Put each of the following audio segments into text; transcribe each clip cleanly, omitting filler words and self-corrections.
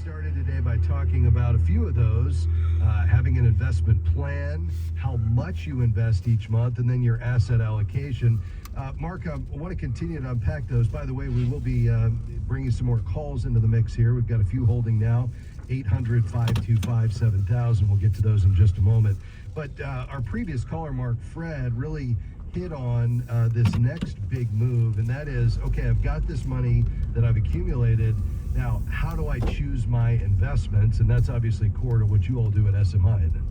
started today by talking about a few of those, having an investment plan, how much you invest each month, and then your asset allocation. Mark, I want to continue to unpack those. By the way, we will be bringing some more calls into the mix here. We've got a few holding now, 800-525-7000. We'll get to those in just a moment. But our previous caller, Mark Fred, really hit on this next big move, and that is, okay, I've got this money that I've accumulated. Now, how do I choose my investments? And that's obviously core to what you all do at SMI, isn't it?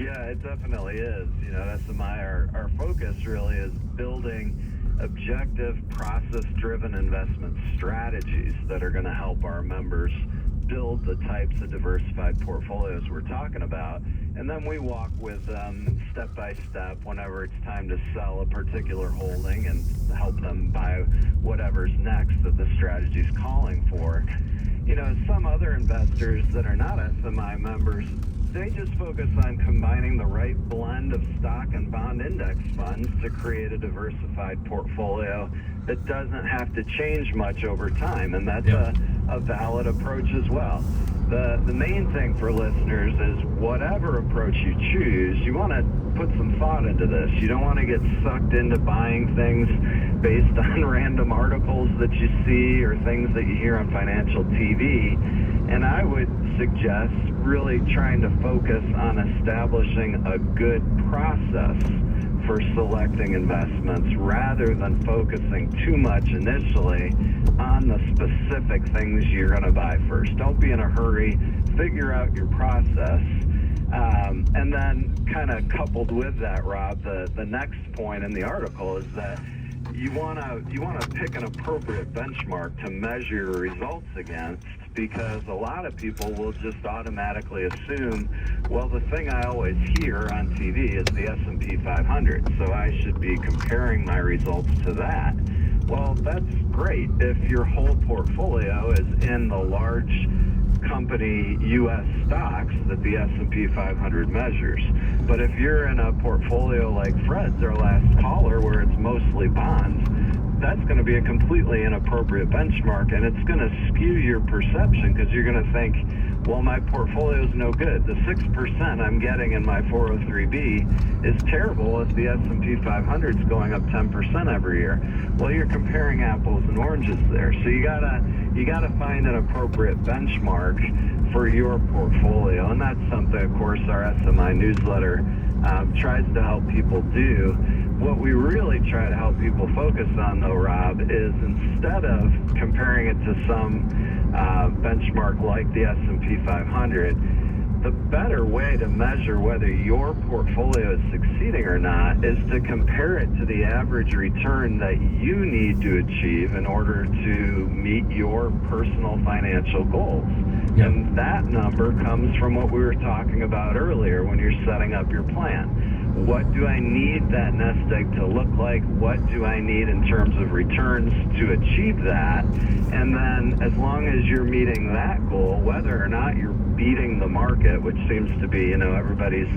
Yeah, it definitely is. You know, at SMI, our focus really is building objective, process-driven investment strategies that are going to help our members build the types of diversified portfolios we're talking about. And then we walk with them step by step whenever it's time to sell a particular holding and help them buy whatever's next that the strategy's calling for. You know, some other investors that are not SMI members, they just focus on combining the right blend of stock and bond index funds to create a diversified portfolio that doesn't have to change much over time, and that's a valid approach as well. The main thing for listeners is whatever approach you choose, you want to put some thought into this. You don't want to get sucked into buying things based on random articles that you see or things that you hear on financial TV. And I would suggest really trying to focus on establishing a good process for selecting investments rather than focusing too much initially on the specific things you're going to buy first. Don't be in a hurry. Figure out your process. And then kind of coupled with that, Rob, the next point in the article is that you want to pick an appropriate benchmark to measure your results against, because a lot of people will just automatically assume, well, the thing I always hear on TV is the S&P 500, so I should be comparing my results to that. Well, that's great if your whole portfolio is in the large company U.S. stocks that the S&P 500 measures. But if you're in a portfolio like Fred's, our last caller, where it's mostly bonds, that's going to be a completely inappropriate benchmark, and it's going to skew your perception because you're going to think, well, my portfolio is no good. The 6% I'm getting in my 403B is terrible if the S&P 500 is going up 10% every year. Well, you're comparing apples and oranges there. So you gotta find an appropriate benchmark for your portfolio, and that's something, of course, our SMI newsletter tries to help people do. What we really try to help people focus on, though, Rob, is instead of comparing it to some benchmark like the S&P 500, the better way to measure whether your portfolio is succeeding or not is to compare it to the average return that you need to achieve in order to meet your personal financial goals. Yep. And that number comes from what we were talking about earlier when you're setting up your plan. What do I need that nest egg to look like? What do I need in terms of returns to achieve that? And then as long as you're meeting that goal, whether or not you're beating the market, which seems to be, you know, everybody's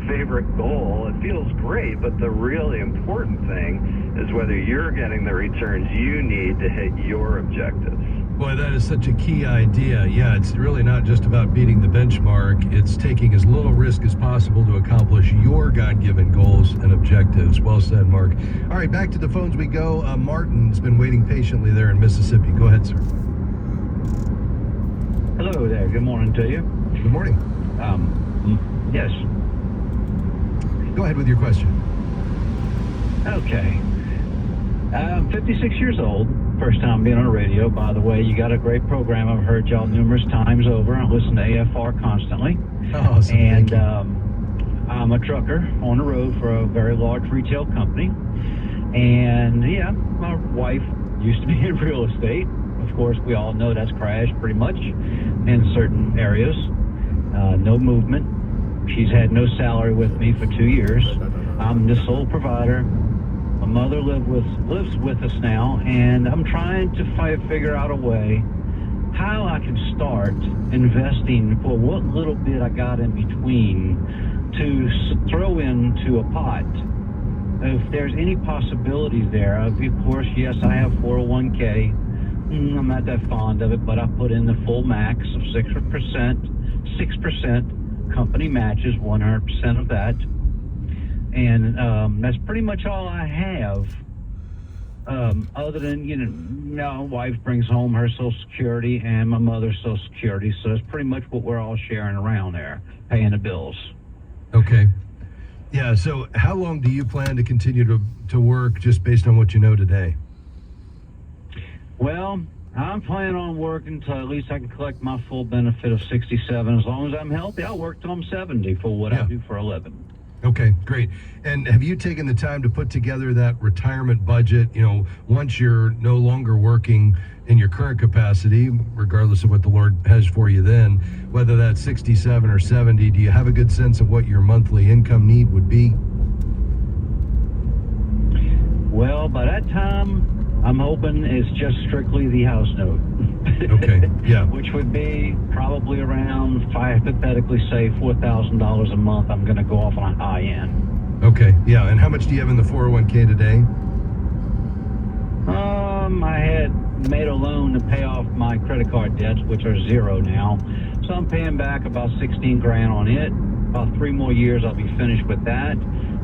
favorite goal, it feels great, but the really important thing is whether you're getting the returns you need to hit your objectives. Boy, that is such a key idea. Yeah, it's really not just about beating the benchmark. It's taking as little risk as possible to accomplish your God-given goals and objectives. Well said, Mark. All right, back to the phones we go. Martin's been waiting patiently there in Mississippi. Go ahead, sir. Hello there. Good morning to you. Good morning. Yes. Go ahead with your question. Okay. I'm 56 years old. First time being on the radio. By the way, you got a great program. I've heard y'all numerous times over. I listen to AFR constantly. Awesome. And I'm a trucker on the road for a very large retail company. And yeah, my wife used to be in real estate. Of course, we all know that's crashed pretty much in certain areas. No movement. She's had no salary with me for 2 years. I'm the sole provider. My mother lives with us now, and I'm trying to figure out a way how I can start investing for what little bit I got in between to throw into a pot. If there's any possibilities there, of course, yes, I have 401k. I'm not that fond of it, but I put in the full max of 6%. 6% company matches 100% of that. And that's pretty much all I have. Other than, my wife brings home her Social Security and my mother's Social Security, so it's pretty much what we're all sharing around there, paying the bills. Okay. Yeah, so how long do you plan to continue to work just based on what you know today? Well, I'm planning on working until at least I can collect my full benefit of 67. As long as I'm healthy, I'll work till I'm 70 for what I do for a living. Okay, great. And have you taken the time to put together that retirement budget, once you're no longer working in your current capacity, regardless of what the Lord has for you then, whether that's 67 or 70, do you have a good sense of what your monthly income need would be? Well, by that time, I'm hoping it's just strictly the house note. Okay, yeah. Which would be probably around, if I hypothetically say $4,000 a month, I'm going to go off on a high end. Okay, yeah. And how much do you have in the 401k today? I had made a loan to pay off my credit card debts, which are zero now. So I'm paying back about 16 grand on it. About 3 more years, I'll be finished with that.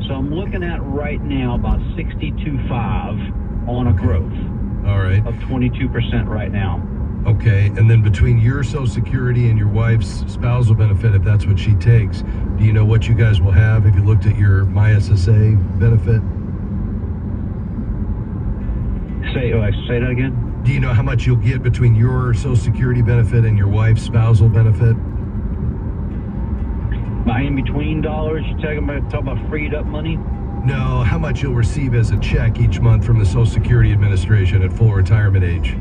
So I'm looking at right now about 62.5 on a growth. All right. Of 22% right now. Okay, and then between your Social Security and your wife's spousal benefit, if that's what she takes, do you know what you guys will have? Have you looked at your MySSA benefit? Say that again? Do you know how much you'll get between your Social Security benefit and your wife's spousal benefit? My in-between dollars, you talking about freed up money? No, how much you'll receive as a check each month from the Social Security Administration at full retirement age?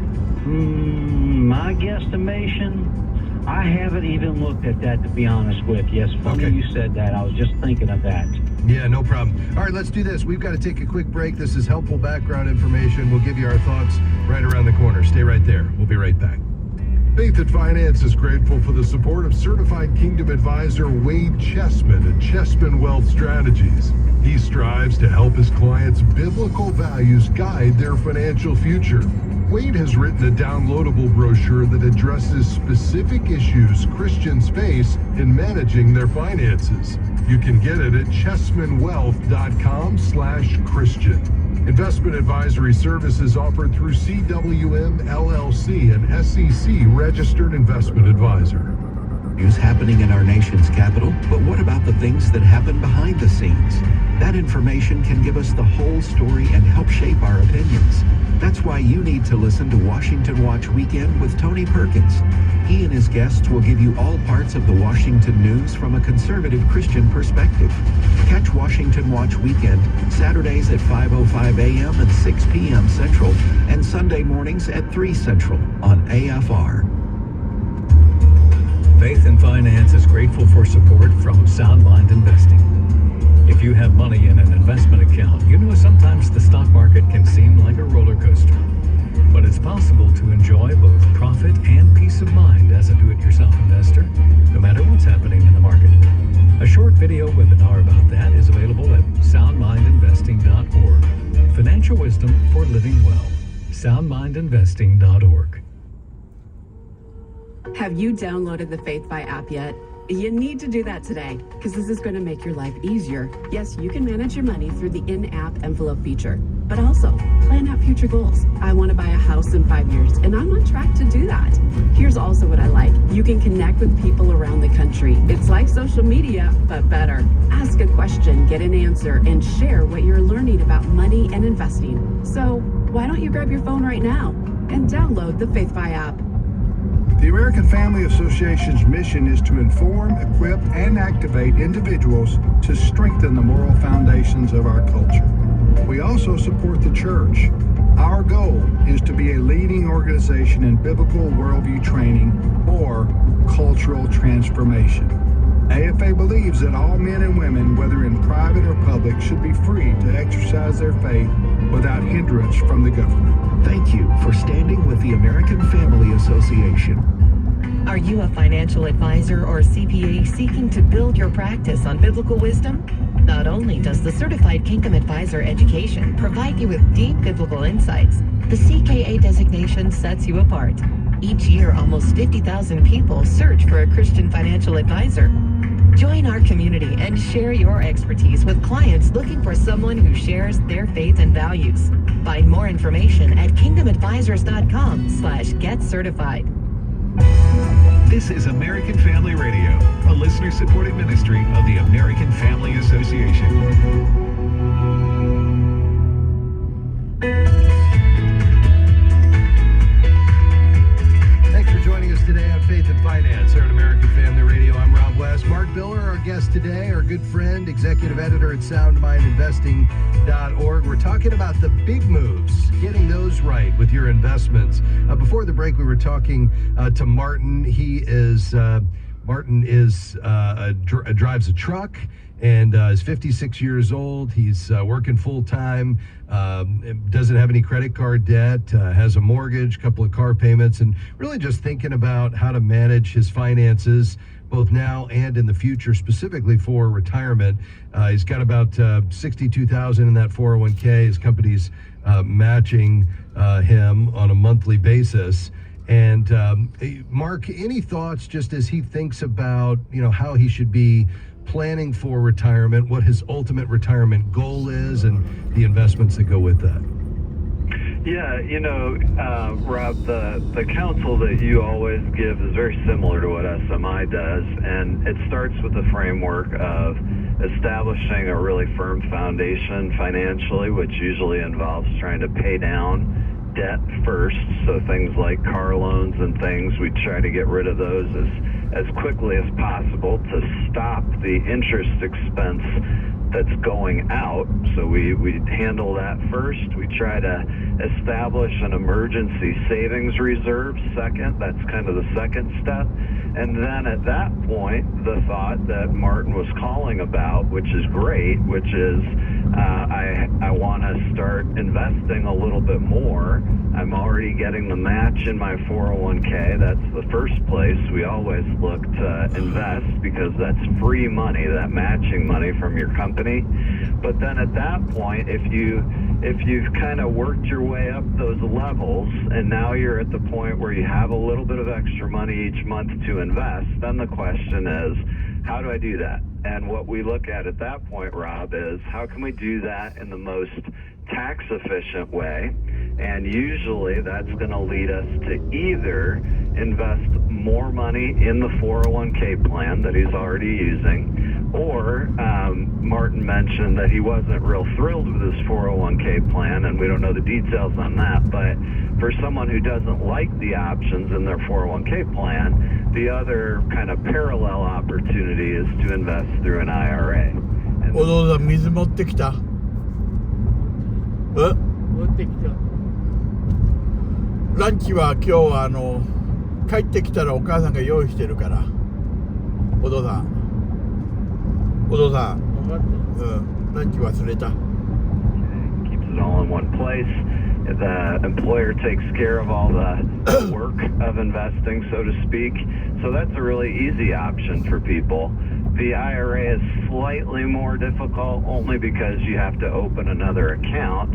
My guesstimation, I haven't even looked at that, to be honest with you. It's funny you said that. I was just thinking of that. Yeah, no problem. All right, let's do this. We've got to take a quick break. This is helpful background information. We'll give you our thoughts right around the corner. Stay right there. We'll be right back. Faith and Finance is grateful for the support of certified Kingdom advisor Wade Chessman at Chessman Wealth Strategies. He strives to help his clients' biblical values guide their financial future. Wade has written a downloadable brochure that addresses specific issues Christians face in managing their finances. You can get it at chessmanwealth.com/Christian. Investment advisory services offered through CWM LLC, an SEC registered investment advisor. News happening in our nation's capital, but what about the things that happen behind the scenes? That information can give us the whole story and help shape our opinions. That's why you need to listen to Washington Watch Weekend with Tony Perkins. He and his guests will give you all parts of the Washington news from a conservative Christian perspective. Catch Washington Watch Weekend Saturdays at 5:05 a.m. and 6 p.m. Central, and Sunday mornings at 3 Central on AFR. Faith and Finance is grateful for support from Sound Mind Investing. If you have money in an investment account, you know sometimes the stock market can seem like a roller coaster. But it's possible to enjoy both profit and peace of mind as a do-it-yourself investor, no matter what's happening in the market. A short video webinar about that is available at soundmindinvesting.org. Financial wisdom for living well. soundmindinvesting.org. Have you downloaded the Faith by app yet? You need to do that today, because this is going to make your life easier. Yes, you can manage your money through the in-app envelope feature, but also plan out future goals. I want to buy a house in 5 years, and I'm on track to do that. Here's also what I like. You can connect with people around the country. It's like social media, but better. Ask a question, get an answer, and share what you're learning about money and investing. So why don't you grab your phone right now and download the Faith by app? The American Family Association's mission is to inform, equip, and activate individuals to strengthen the moral foundations of our culture. We also support the church. Our goal is to be a leading organization in biblical worldview training or cultural transformation. AFA believes that all men and women, whether in private or public, should be free to exercise their faith without hindrance from the government. Thank you for standing with the American Family Association. Are you a financial advisor or CPA seeking to build your practice on biblical wisdom? Not only does the Certified Kingdom Advisor education provide you with deep biblical insights, the CKA designation sets you apart. Each year, almost 50,000 people search for a Christian financial advisor. Join our community and share your expertise with clients looking for someone who shares their faith and values. Find more information at kingdomadvisors.com/getcertified. This is American Family Radio, a listener-supported ministry of the American Family Association. Thanks for joining us today on Faith and Finance here at American Family Radio. I'm Rob West. Mark Biller, our guest today, our good friend, executive editor at SoundMindInvesting.org. We're talking about the big moves, getting those right with your investments. Before the break, we were talking to Martin. Martin drives a truck and is 56 years old. He's working full-time, doesn't have any credit card debt, has a mortgage, couple of car payments, and really just thinking about how to manage his finances both now and in the future, specifically for retirement. He's got about $62,000 in that 401k. His company's matching him on a monthly basis. And Mark, any thoughts just as he thinks about, how he should be planning for retirement, what his ultimate retirement goal is, and the investments that go with that? Yeah, Rob, the counsel that you always give is very similar to what SMI does, and it starts with the framework of establishing a really firm foundation financially, which usually involves trying to pay down debt first. So things like car loans and things, we try to get rid of those as quickly as possible to stop the interest expense that's going out. So we handle that first. We try to establish an emergency savings reserve second. That's kind of the second step. And then at that point, the thought that Martin was calling about, which is great, which is I want to start investing a little bit more. I'm already getting the match in my 401k. That's the first place we always look to invest, because that's free money, that matching money from your company. But then at that point, if you've kind of worked your way up those levels and now you're at the point where you have a little bit of extra money each month to invest, then the question is, how do I do that? And what we look at that point, Rob, is how can we do that in the most tax efficient way? And usually that's going to lead us to either invest more money in the 401k plan that he's already using, or Martin mentioned that he wasn't real thrilled with his 401k plan, and we don't know the details on that, but for someone who doesn't like the options in their 401k plan, the other kind of parallel opportunity is to invest through an IRA. お父さん水持ってきた。持ってきた。ランチは今日は帰ってきたらお母さんが用意してるから。お父さん。ランチ忘れた。Keeps it all in one place. The employer takes care of all the work of investing, so to speak. So that's a really easy option for people. The IRA is slightly more difficult only because you have to open another account.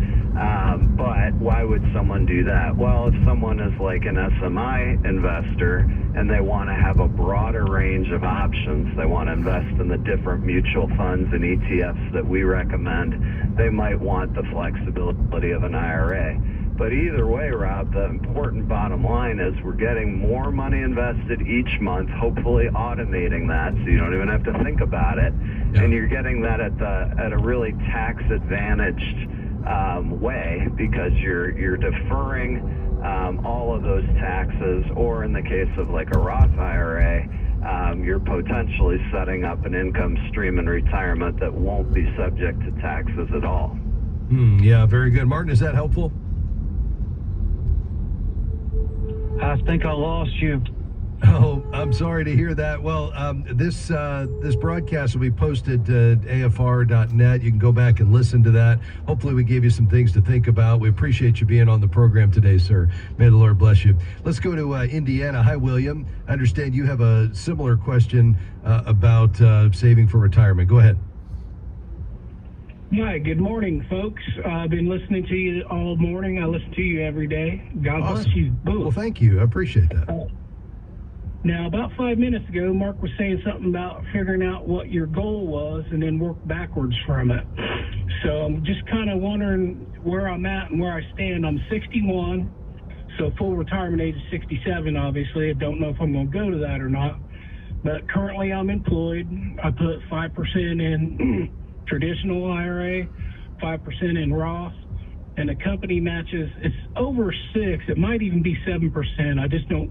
But why would someone do that? Well, if someone is like an SMI investor and they want to have a broader range of options, they want to invest in the different mutual funds and ETFs that we recommend, they might want the flexibility of an IRA. But either way, Rob, the important bottom line is we're getting more money invested each month, hopefully automating that so you don't even have to think about it. Yeah. And you're getting that at a really tax advantaged way, because you're deferring all of those taxes, or in the case of like a Roth IRA, you're potentially setting up an income stream in retirement that won't be subject to taxes at all. Yeah, very good. Martin, is that helpful? I think I lost you. Oh, I'm sorry to hear that. Well, this broadcast will be posted to afr.net. You can go back and listen to that. Hopefully we gave you some things to think about. We appreciate you being on the program today, sir. May the Lord bless you. Let's go to Indiana. Hi, William. I understand you have a similar question about saving for retirement. Go ahead. Hi, good morning, folks. I've been listening to you all morning. I listen to you every day. God bless you both. Well, thank you. I appreciate that. Now, about 5 minutes ago, Mark was saying something about figuring out what your goal was and then work backwards from it. So I'm just kind of wondering where I'm at and where I stand. I'm 61, so full retirement age is 67, obviously. I don't know if I'm going to go to that or not. But currently I'm employed. I put 5% in traditional IRA, 5% in Roth, and the company matches. It's over 6. It might even be 7%. I just don't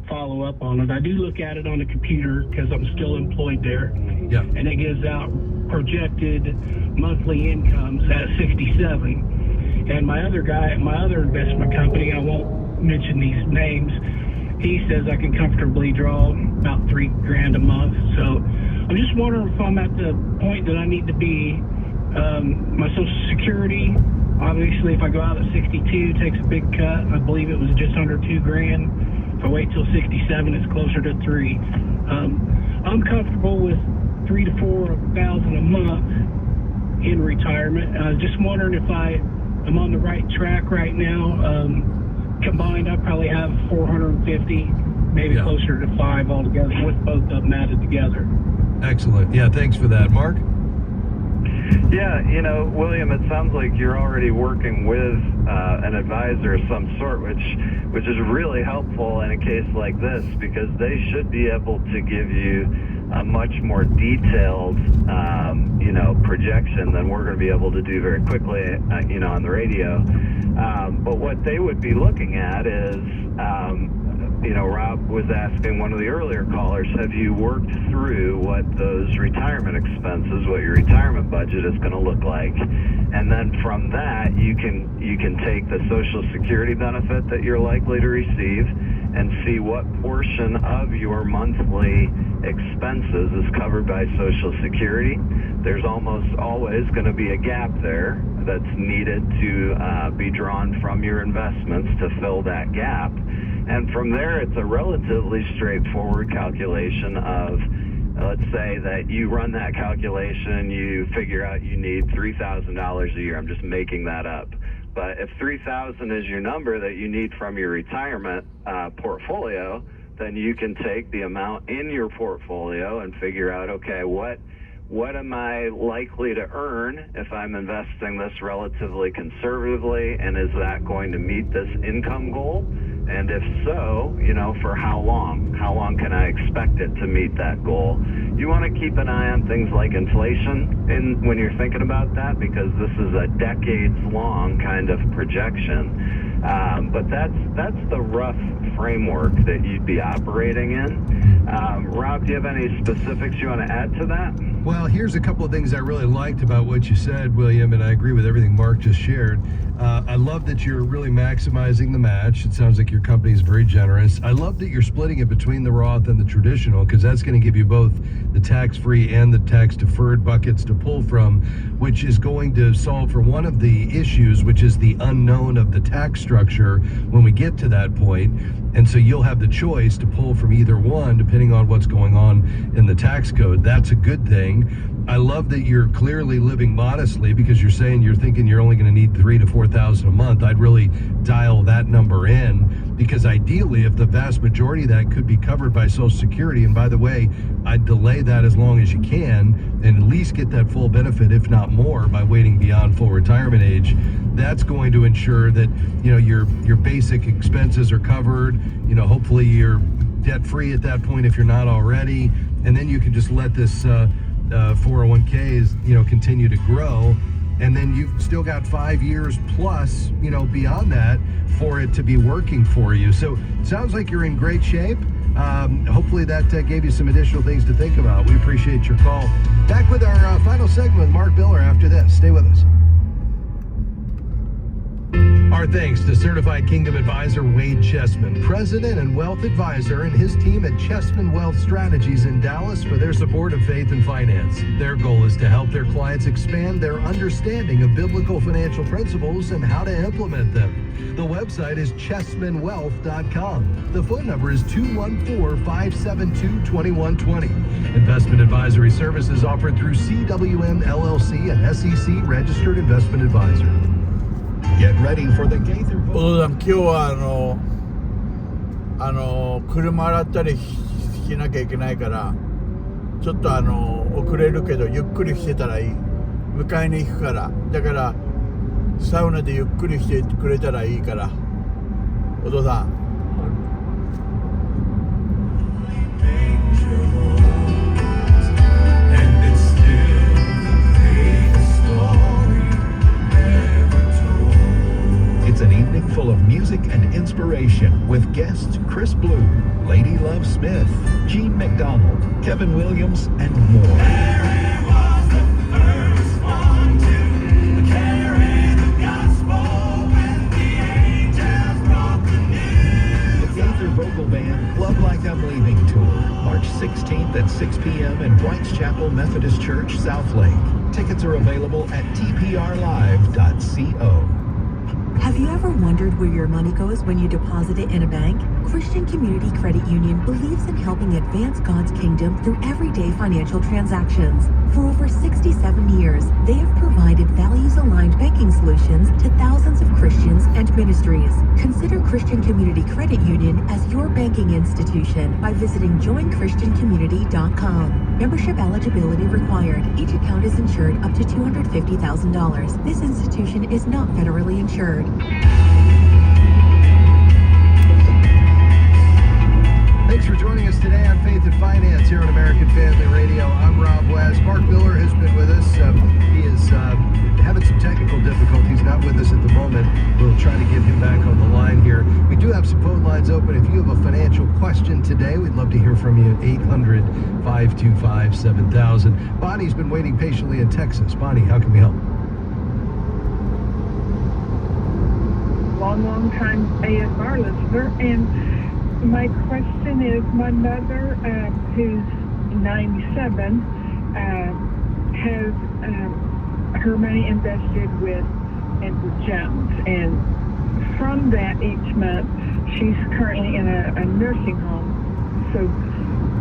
follow up on it. I do look at it on the computer because I'm still employed there. Yeah. And it gives out projected monthly incomes at 67. And my other investment company, I won't mention these names, he says I can comfortably draw about $3,000 a month. So I'm just wondering if I'm at the point that I need to be. My Social Security, obviously, if I go out at 62, takes a big cut. I believe it was just under $2,000. If I wait till 67, it's closer to $3,000. I'm comfortable with $3,000 to $4,000 a month in retirement. I was just wondering if I am on the right track right now. Combined, I probably have 450, maybe closer to 5 altogether, with both of them added together. Excellent. Yeah, thanks for that. Mark? Yeah, William, it sounds like you're already working with an advisor of some sort, which is really helpful in a case like this, because they should be able to give you a much more detailed, projection than we're going to be able to do very quickly, on the radio. But what they would be looking at is, Rob was asking one of the earlier callers, have you worked through what those retirement expenses, what your retirement budget is going to look like? And then from that, you can take the Social Security benefit that you're likely to receive and see what portion of your monthly expenses is covered by Social Security. There's almost always going to be a gap there that's needed to be drawn from your investments to fill that gap. And from there, it's a relatively straightforward calculation of, let's say that you run that calculation, you figure out you need $3,000 a year. I'm just making that up. But if 3,000 is your number that you need from your retirement portfolio, then you can take the amount in your portfolio and figure out, okay, what am I likely to earn if I'm investing this relatively conservatively, and is that going to meet this income goal? And if so, for how long? How long can I expect it to meet that goal? You want to keep an eye on things like inflation when you're thinking about that, because this is a decades-long kind of projection. But that's the rough framework that you'd be operating in. Rob, do you have any specifics you want to add to that? Well, here's a couple of things I really liked about what you said, William, and I agree with everything Mark just shared. I love that you're really maximizing the match. It sounds like your company is very generous. I love that you're splitting it between the Roth and the traditional, because that's going to give you both the tax-free and the tax-deferred buckets to pull from, which is going to solve for one of the issues, which is the unknown of the tax structure when we get to that point. And so you'll have the choice to pull from either one, depending on what's going on in the tax code. That's a good thing. I love that you're clearly living modestly, because you're saying you're thinking you're only going to need $3,000 to $4,000 a month. I'd really dial that number in, because ideally, if the vast majority of that could be covered by Social Security, and by the way, I'd delay that as long as you can and at least get that full benefit, if not more, by waiting beyond full retirement age. That's going to ensure that your basic expenses are covered. Hopefully you're debt free at that point if you're not already, and then you can just let this 401ks continue to grow, and then you've still got 5 years plus beyond that for it to be working for you. So it sounds like you're in great shape. Hopefully that gave you some additional things to think about. We appreciate your call. Back with our final segment with Mark Biller after this. Stay with us. Our thanks to Certified Kingdom Advisor Wade Chessman, President and Wealth Advisor, and his team at Chessman Wealth Strategies in Dallas for their support of faith and finance. Their goal is to help their clients expand their understanding of biblical financial principles and how to implement them. The website is chessmanwealth.com. The phone number is 214-572-2120. Investment advisory services offered through CWM LLC, an SEC registered investment advisor. Get ready for the Gaither お父さん、今日は車洗ったりしなきゃいけないから、ちょっと遅れるけどゆっくりしてたらいい。迎えに行くから。だからサウナでゆっくりしてくれたらいいから、お父さん。It's an evening full of music and inspiration with guests Chris Blue, Lady Love Smith, Gene McDonald, Kevin Williams, and more. The Gaither Vocal Band Love Like I'm Leaving Tour, March 16th at 6 p.m. in White's Chapel Methodist Church, South Lake. Tickets are available at tprlive.co. Have you ever wondered where your money goes when you deposit it in a bank? Christian Community Credit Union believes in helping advance God's kingdom through everyday financial transactions. For over 67 years, they have provided values-aligned banking solutions to thousands of Christians and ministries. Consider Christian Community Credit Union as your banking institution by visiting joinchristiancommunity.com. Membership eligibility required. Each account is insured up to $250,000. This institution is not federally insured. Thanks for joining us today on Faith and Finance here on American Family Radio. I'm Rob West. Mark Miller has been with us. He is having some technical difficulties, not with us at the moment. We'll try to get him back on the line here. We do have some phone lines open. If you have a financial question today, we'd love to hear from you at 800-525-7000. Bonnie's been waiting patiently in Texas. Bonnie, how can we help? Long time ASR listener, and my question is, my mother, who's 97, has her money invested with Edward Jones, and from that each month she's currently in a nursing home, so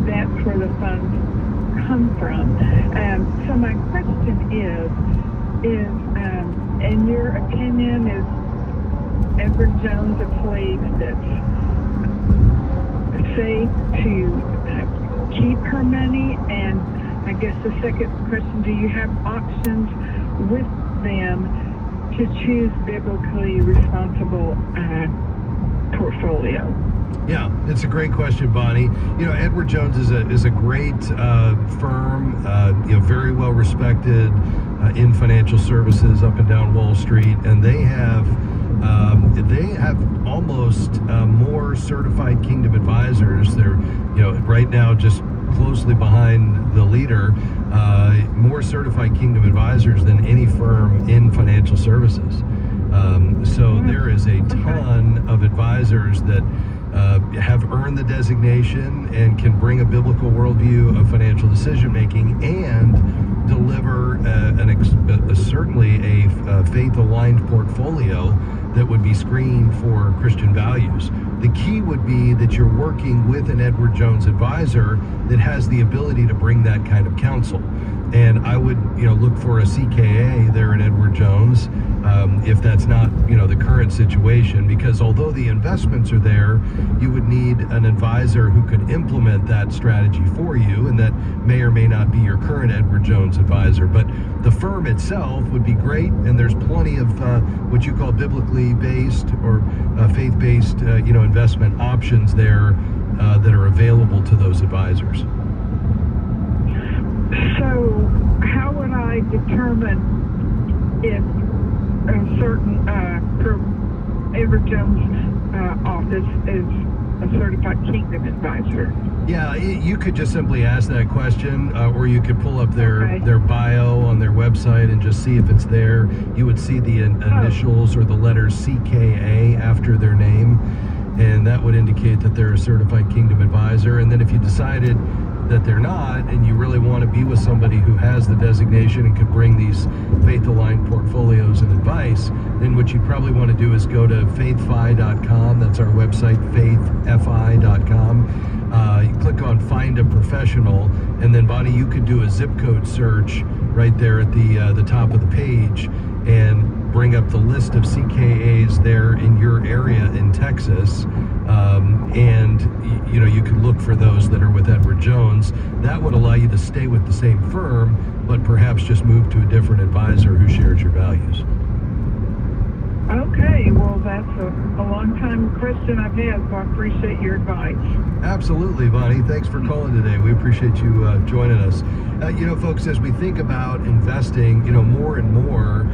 that's where the funds come from. So my question is in your opinion, is Edward Jones a place that's safe to keep her money? And I guess the second question, do you have options with them to choose biblically responsible portfolio? Yeah, it's a great question, Bonnie. You know, Edward Jones is a great firm, very well respected in financial services up and down Wall Street, and they have almost more certified kingdom advisors. They're, right now just closely behind the leader, more certified kingdom advisors than any firm in financial services. So there is a ton of advisors that have earned the designation and can bring a biblical worldview of financial decision making and deliver certainly a faith-aligned portfolio that would be screened for Christian values. The key would be that you're working with an Edward Jones advisor that has the ability to bring that kind of counsel. And I would, look for a CKA there in Edward Jones, if that's not, the current situation, because although the investments are there, you would need an advisor who could implement that strategy for you, and that may or may not be your current Edward Jones advisor. But the firm itself would be great, and there's plenty of what you call biblically based or faith-based, investment options there that are available to those advisors. So how would I determine if a certain Edward Jones office is a certified kingdom advisor? Yeah, you could just simply ask that question, or you could pull up their Okay. their bio on their website and just see if it's there. You would see the initials or the letters CKA after their name, and that would indicate that they're a certified kingdom advisor. And then if you decided that they're not, and you really want to be with somebody who has the designation and could bring these faith-aligned portfolios and advice, then what you probably want to do is go to faithfi.com. That's our website, faithfi.com. You click on Find a Professional, and then Bonnie, you could do a zip code search right there at the top of the page and bring up the list of CKAs there in your area in Texas. And you could look for those that are with Edward Jones. That would allow you to stay with the same firm, but perhaps just move to a different advisor who shares your values. Okay, well, that's a long-time question I've had, so I appreciate your advice. Absolutely, Bonnie. Thanks for calling today. We appreciate you joining us. Folks, as we think about investing, more and more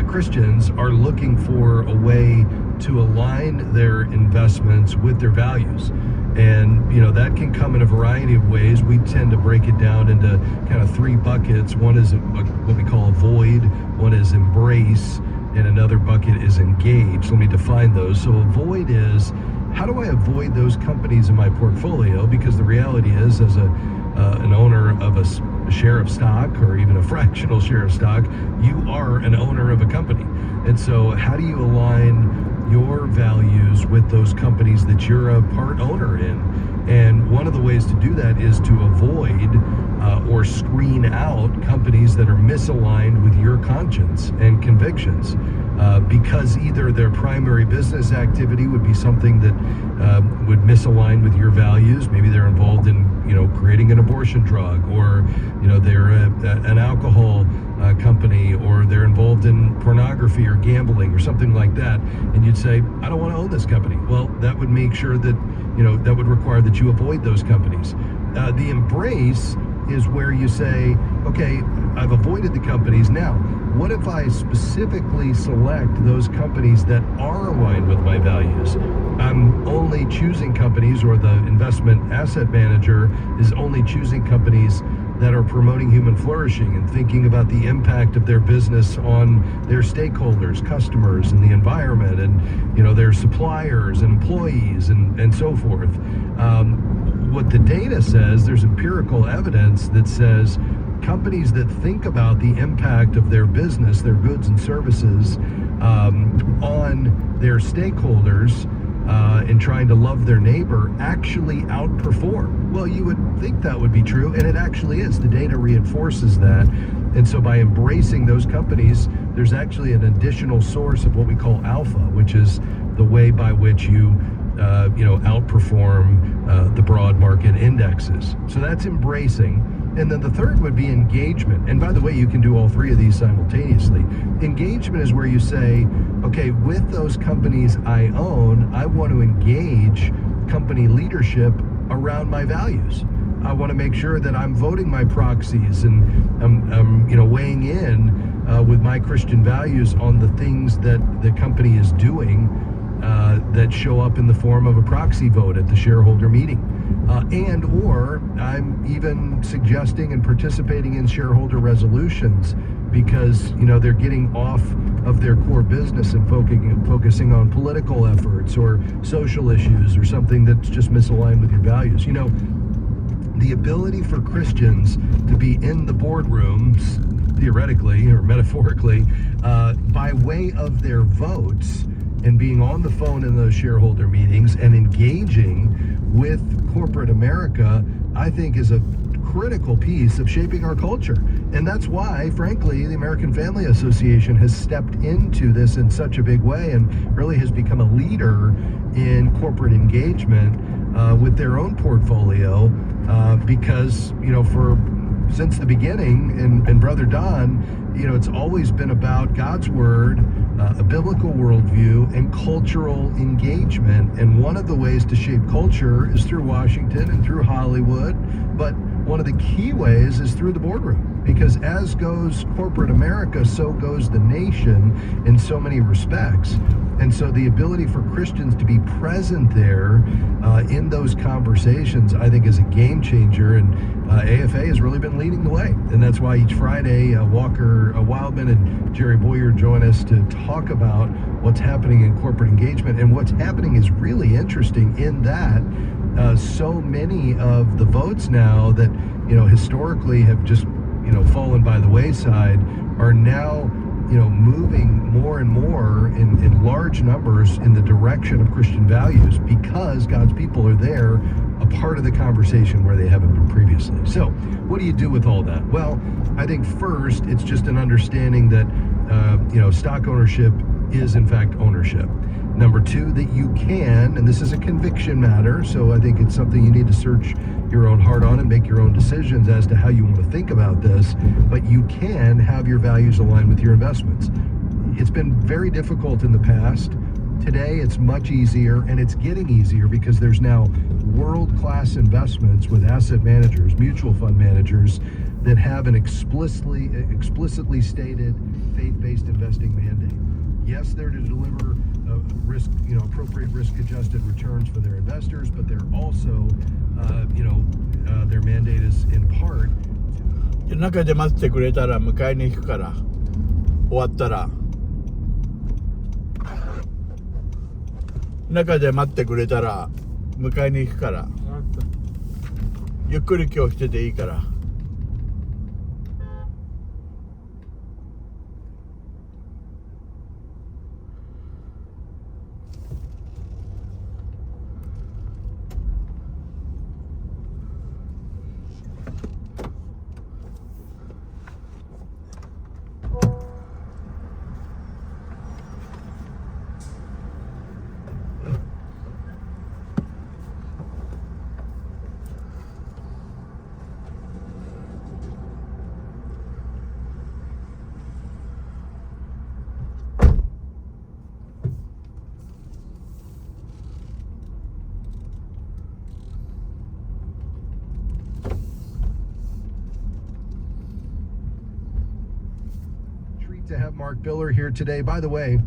Christians are looking for a way to align their investments with their values. And, that can come in a variety of ways. We tend to break it down into kind of three buckets. One is what we call avoid, one is embrace, and another bucket is engage. Let me define those. So avoid is, how do I avoid those companies in my portfolio? Because the reality is, as an owner of a share of stock or even a fractional share of stock, you are an owner of a company. And so how do you align your values with those companies that you're a part owner in? And one of the ways to do that is to avoid or screen out companies that are misaligned with your conscience and convictions, because either their primary business activity would be something that would misalign with your values. Maybe they're involved in creating an abortion drug, or they're an alcohol company, or they're involved in pornography or gambling or something like that, and you'd say, I don't want to own this company. Well, that would make sure that that would require that you avoid those companies. The embrace is where you say, okay, I've avoided the companies. Now, what if I specifically select those companies that are aligned with my values? I'm only choosing companies, or the investment asset manager is only choosing companies that are promoting human flourishing and thinking about the impact of their business on their stakeholders, customers, and the environment, and their suppliers and employees and so forth. What the data says, there's empirical evidence that says companies that think about the impact of their business, their goods and services, on their stakeholders, and trying to love their neighbor, actually outperform. Well, you would think that would be true, and it actually is. The data reinforces that. And so by embracing those companies, there's actually an additional source of what we call alpha, which is the way by which you outperform the broad market indexes. So that's embracing. And then the third would be engagement. And by the way, you can do all three of these simultaneously. Engagement is where you say, okay, with those companies I own, I want to engage company leadership around my values. I want to make sure that I'm voting my proxies and I'm weighing in with my Christian values on the things that the company is doing that show up in the form of a proxy vote at the shareholder meeting. Or I'm even suggesting and participating in shareholder resolutions because, they're getting off of their core business and focusing on political efforts or social issues or something that's just misaligned with your values. The ability for Christians to be in the boardrooms, theoretically or metaphorically, by way of their votes and being on the phone in those shareholder meetings and engaging with corporate America, I think is a critical piece of shaping our culture. And that's why, frankly, the American Family Association has stepped into this in such a big way and really has become a leader in corporate engagement with their own portfolio, because, since the beginning, and Brother Don, it's always been about God's Word, a biblical worldview, and cultural engagement. And one of the ways to shape culture is through Washington and through Hollywood, but one of the key ways is through the boardroom, because as goes corporate America, so goes the nation in so many respects. And so the ability for Christians to be present there in those conversations, I think, is a game changer. And AFA has really been leading the way. And that's why each Friday, Walker Wildman and Jerry Boyer join us to talk about what's happening in corporate engagement. And what's happening is really interesting in that so many of the votes now that, historically have just, fallen by the wayside are now, moving more and more in large numbers in the direction of Christian values because God's people are there, a part of the conversation where they haven't been previously. So what do you do with all that? Well, I think first, it's just an understanding that, stock ownership is in fact ownership. Number two, that you can, and this is a conviction matter, so I think it's something you need to search your own heart on and make your own decisions as to how you want to think about this, but you can have your values aligned with your investments. It's been very difficult in the past. Today, it's much easier, and it's getting easier because there's now world-class investments with asset managers, mutual fund managers, that have an explicitly stated faith-based investing mandate. Yes, they're to deliver appropriate risk-adjusted returns for their investors, but they're also, their mandate is in part. 中で待ってくれたら迎えに行くから、終わったら。中で待ってくれたら迎えに行くから。ゆっくり今日来てていいから。To have Mark Biller here today. By the way,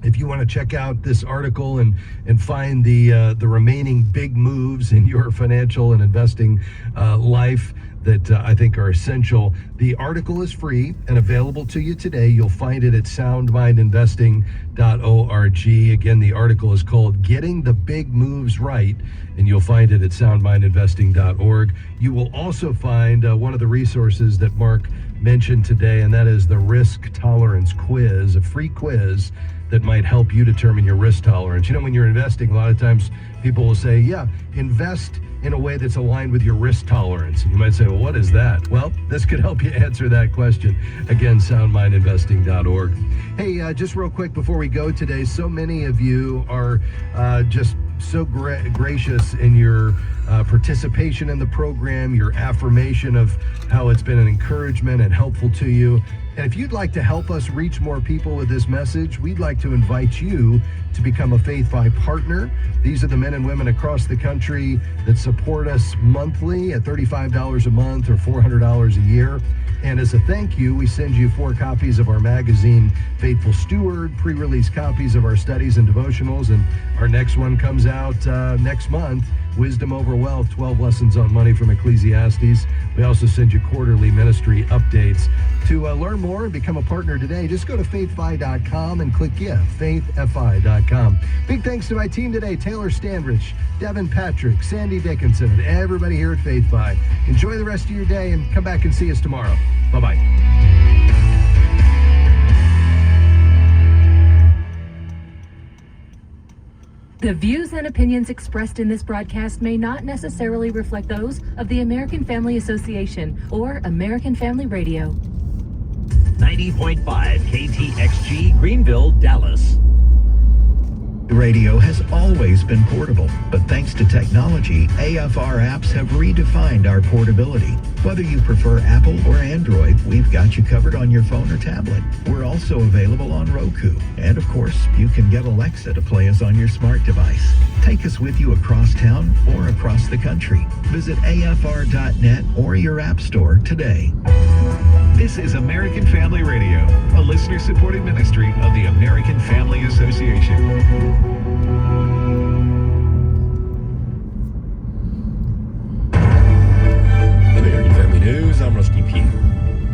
if you want to check out this article and find the remaining big moves in your financial and investing life that I think are essential, the article is free and available to you today. You'll find it at soundmindinvesting.org. Again, the article is called Getting the Big Moves Right, and you'll find it at soundmindinvesting.org. You will also find one of the resources that Mark mentioned today, and that is the risk tolerance quiz, a free quiz that might help you determine your risk tolerance. When you're investing, a lot of times people will say, invest in a way that's aligned with your risk tolerance. And you might say, well, what is that? Well, this could help you answer that question. Again, soundmindinvesting.org. Hey, just real quick before we go today, so many of you are just so gracious in your participation in the program, your affirmation of how it's been an encouragement and helpful to you. And if you'd like to help us reach more people with this message, we'd like to invite you to become a FaithFi partner. These are the men and women across the country that support us monthly at $35 a month or $400 a year. And as a thank you, we send you 4 copies of our magazine, Faithful Steward, pre-release copies of our studies and devotionals, and our next one comes out next month, Wisdom Over Wealth, 12 Lessons on Money from Ecclesiastes. We also send you quarterly ministry updates. To learn more and become a partner today, just go to faithfi.com and click Give, faithfi.com. Big thanks to my team today, Taylor Standrich, Devin Patrick, Sandy Dickinson, and everybody here at FaithFi. Enjoy the rest of your day and come back and see us tomorrow. Bye-bye. The views and opinions expressed in this broadcast may not necessarily reflect those of the American Family Association or American Family Radio. 90.5 KTXG, Greenville, Dallas. Radio has always been portable, but thanks to technology, AFR apps have redefined our portability. Whether you prefer Apple or Android, we've got you covered on your phone or tablet. We're also available on Roku. And of course, you can get Alexa to play us on your smart device. Take us with you across town or across the country. Visit afr.net or your app store today. This is American Family Radio, a listener-supported ministry of the American Family Association. American Family News, I'm Rusty Pugh.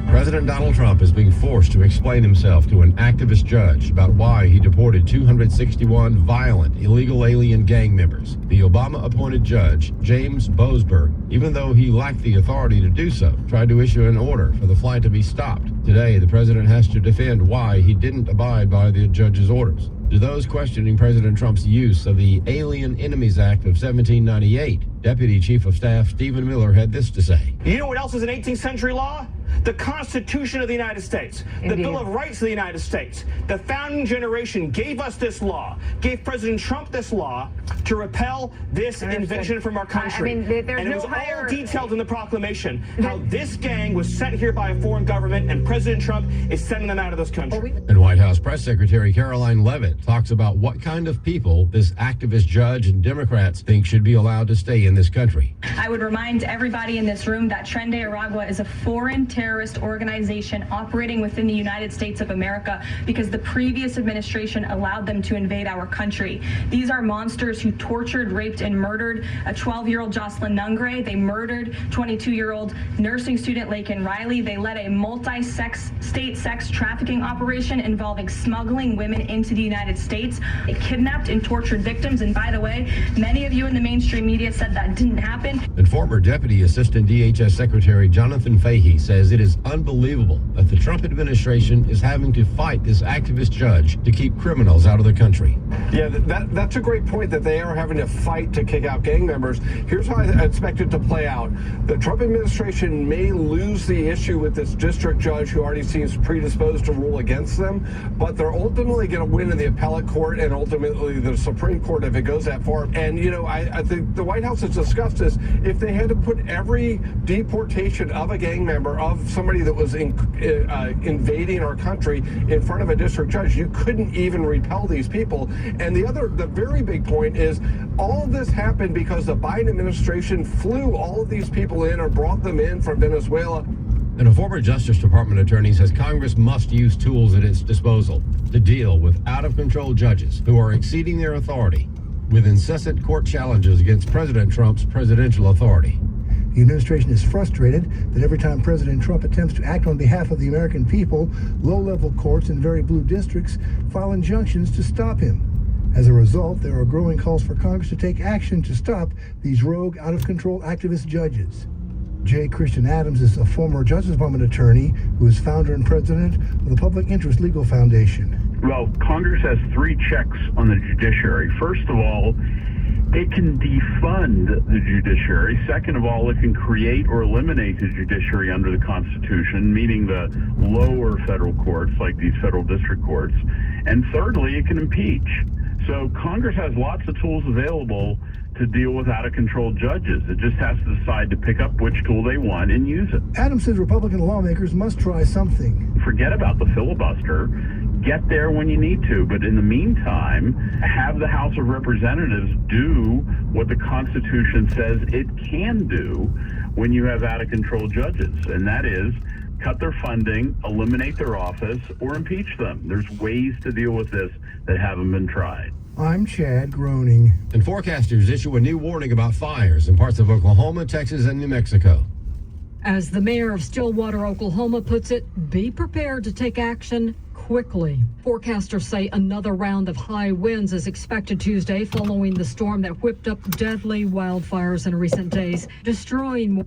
President Donald Trump is being forced to explain himself to an activist judge about why he deported 261 violent illegal alien gang members. The Obama-appointed judge, James Boasberg, even though he lacked the authority to do so, tried to issue an order for the flight to be stopped. Today, the president has to defend why he didn't abide by the judge's orders. To those questioning President Trump's use of the Alien Enemies Act of 1798, Deputy Chief of Staff Stephen Miller had this to say. You know what else is an 18th century law? The Constitution of the United States, the Bill of Rights of the United States. The founding generation gave us this law, gave President Trump this law to repel this invasion from our country. I mean, there's and it was no higher... all detailed in the proclamation, how this gang was sent here by a foreign government and President Trump is sending them out of this country. And White House Press Secretary Caroline Leavitt talks about what kind of people this activist judge and Democrats think should be allowed to stay in this country. I would remind everybody in this room that Tren de Aragua is a foreign terrorist organization operating within the United States of America because the previous administration allowed them to invade our country. These are monsters who tortured, raped, and murdered a 12-year-old Jocelyn Nungre. They murdered 22-year-old nursing student Laken Riley. They led a multi-state sex trafficking operation involving smuggling women into the United States. They kidnapped and tortured victims. And by the way, many of you in the mainstream media said that didn't happen. And former Deputy Assistant DHS Secretary Jonathan Fahey says it is unbelievable that the Trump administration is having to fight this activist judge to keep criminals out of the country. Yeah, that's a great point, that they are having to fight to kick out gang members. Here's how I expect it to play out. The Trump administration may lose the issue with this district judge who already seems predisposed to rule against them, but they're ultimately going to win in the appellate court and ultimately the Supreme Court if it goes that far. And, you know, I think the White House has discussed this. If they had to put every deportation of a gang member, of somebody that was invading our country in front of a district judge, you couldn't even repel these people. And the very big point is all of this happened because the Biden administration flew all of these people in or brought them in from Venezuela. And a former Justice Department attorney says Congress must use tools at its disposal to deal with out-of-control judges who are exceeding their authority with incessant court challenges against President Trump's presidential authority. The administration is frustrated that every time President Trump attempts to act on behalf of the American people, low-level courts in very blue districts file injunctions to stop him. As a result, there are growing calls for Congress to take action to stop these rogue, out-of-control activist judges. J. Christian Adams is a former Justice Department attorney who is founder and president of the Public Interest Legal Foundation. Well, Congress has three checks on the judiciary. First of all, it can defund the judiciary. Second of all, it can create or eliminate the judiciary under the Constitution, meaning the lower federal courts, like these federal district courts. And thirdly, it can impeach. So Congress has lots of tools available to deal with out-of-control judges. It just has to decide to pick up which tool they want and use it. Adams says Republican lawmakers must try something. Forget about the filibuster. Get there when you need to, but in the meantime, have the House of Representatives do what the Constitution says it can do when you have out-of-control judges, and that is cut their funding, eliminate their office, or impeach them. There's ways to deal with this that haven't been tried. I'm Chad Groening. And forecasters issue a new warning about fires in parts of Oklahoma, Texas, and New Mexico. As the mayor of Stillwater, Oklahoma puts it, be prepared to take action quickly. Forecasters say another round of high winds is expected Tuesday following the storm that whipped up deadly wildfires in recent days, destroying more